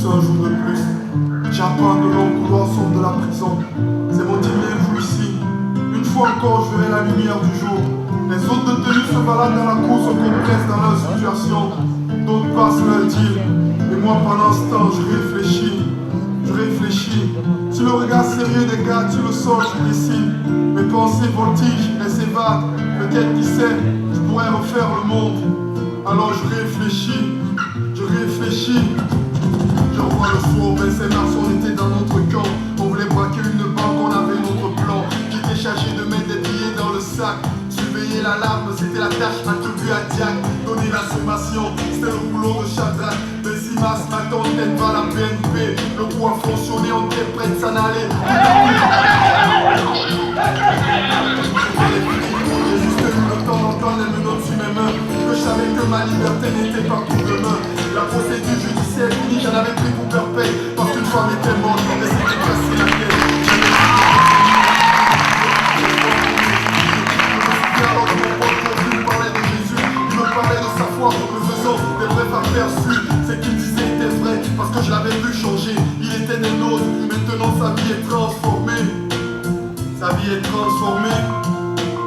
plus, un jour de plus. J'apprends de longs couloirs sombres de la prison. C'est mon dernier jour ici. Une fois encore, je verrai la lumière du jour. Les autres détenus se baladent dans la course complexes dans leur situation. D'autres passent leur deal. Et moi, pendant ce temps, je réfléchis. Si le regard sérieux des gars, tu le sens, je dessine. Mes pensées voltigent et s'évadent. Peut-être qui sait, je pourrais refaire le monde. Alors je réfléchis. Je revois le soir, mais ces mars, on était dans notre camp. On voulait braquer une banque, on avait notre plan. J'étais chargé de mettre des billets dans le sac. Surveiller l'alarme, c'était la tâche attribuée à Diac. Donner la sommation, c'était le boulot de Shadrach. Mais si masse m'attend, tête va la BNP. Le coup a fonctionné, on était prêt de s'en aller. J'ai juste eu le temps d'entendre les menottes sur mes mains. Que je savais que ma liberté n'était pas pour demain. La procédure judiciaire finie, j'en avais pris pour perpète. Parce qu'une femme était morte, mais c'était cassé la tête. Alors que mon pote il me parlait de Jésus, il me parlait de sa foi, me faisant des brefs aperçus. Ce qu'il disait était vrai, parce que je l'avais vu changer. Il était des nôtres, maintenant sa vie est transformée.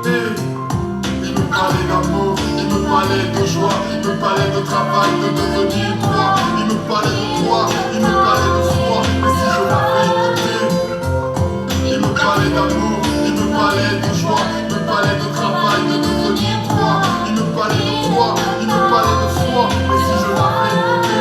Et il me parlait d'amour, il me parlait de joie, il me parlait de travail, de devenir droit. Il me parlait de toi, il me parlait de soi. Mais si je l'avais écouté, il me parlait d'amour, il me parlait de joie, il me parlait de travail, de devenir droit. Il me parlait de toi, il me parlait de soi. Mais si je l'avais écouté,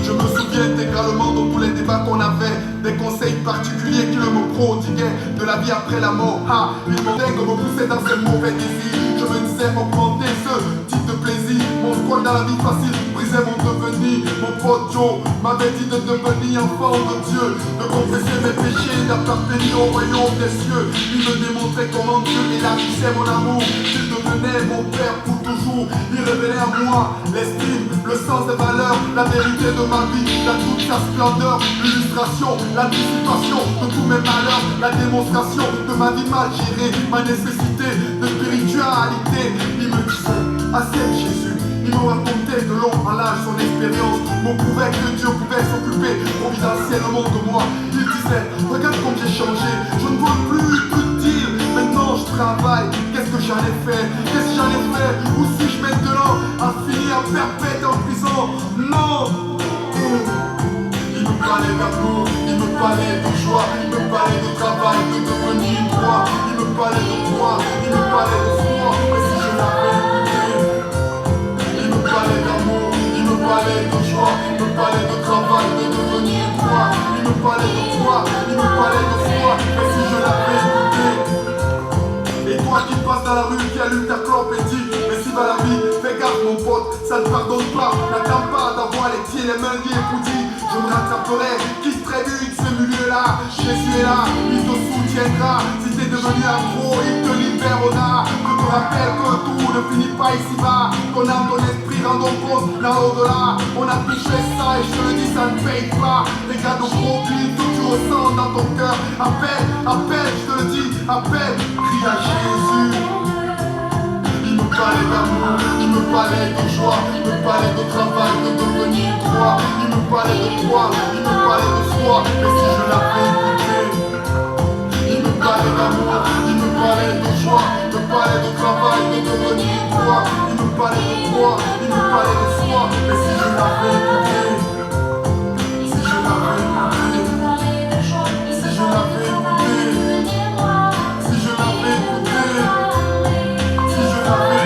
je me souviens intégralement de tous les débats qu'on avait, des conseils particuliers qu'il me prodiguait, de la vie après la mort. Il demandait que me poussait dans ses mauvais désirs. Je me disais augmenter ce type de plaisir. Mon squat dans la vie facile brisait mon devenir. Mon pote Joe m'avait dit de devenir enfant de Dieu, de confesser mes péchés, d'appartenir au royaume des cieux. Il me démontrait comment Dieu élargissait mon amour. Il devenait mon père pour toujours. Il révélait à moi l'estime, le sens des valeurs, la vérité de ma vie, la toute sa splendeur, l'illustration, l'anticipation de tous mes malheurs, la démonstration de ma vie mal gérée, ma nécessité de spiritualité. Il me disait, accepte Jésus. Il me racontait de long en large son expérience, me prouvait que Dieu pouvait s'occuper providentiellement de moi. Il disait, regarde comme j'ai changé, je ne veux plus te dire, maintenant je travaille. Qu'est-ce que j'en ai fait? Où suis-je maintenant? À finir perpète en prison? Non. Il me parlait d'amour, il me parlait de joie, il me parlait de travail, de devenir droit. Il me parlait de toi, il me parlait de soi. Mais si je l'avais écouté, il me parlait d'amour, il me parlait de joie, il me parlait de travail, de devenir droit. Il me parlait de toi, il me parlait de soi. Mais si je l'avais écouté. Et toi qui passes dans la rue, qui allume ta clope et dit, mais si va la vie, fais gaffe mon pote, ça ne pardonne pas. N'attends pas d'avoir les pieds, les mains liés pour dire, je me rattraperai, quitte très vite ce milieu-là. Jésus est là, il te soutiendra. Si t'es devenu accro, il te libérera. Je te rappelle que tout ne finit pas ici-bas. Ton âme, ton esprit rendons compte là au-delà. On a touché ça et je te le dis, ça ne paye pas. Regarde au gros clip, tout tu ressens dans ton cœur. Appelle, je te le dis, appelle, crie à Jésus. Il me parlait d'amour, il me parlait de joie, il me parlait de travail, de devenir droit. Il me parlait de toi, il me parlait de soi. Mais si je l'avais écouté, il me parlait d'amour, il me parlait de joie, il me parlait de travail, de devenir droit. Il me parlait de toi, il me parlait de soi. Mais si je l'avais écouté, si je l'avais écouté, si je l'avais écouté, si je l'avais écouté, si je l'avais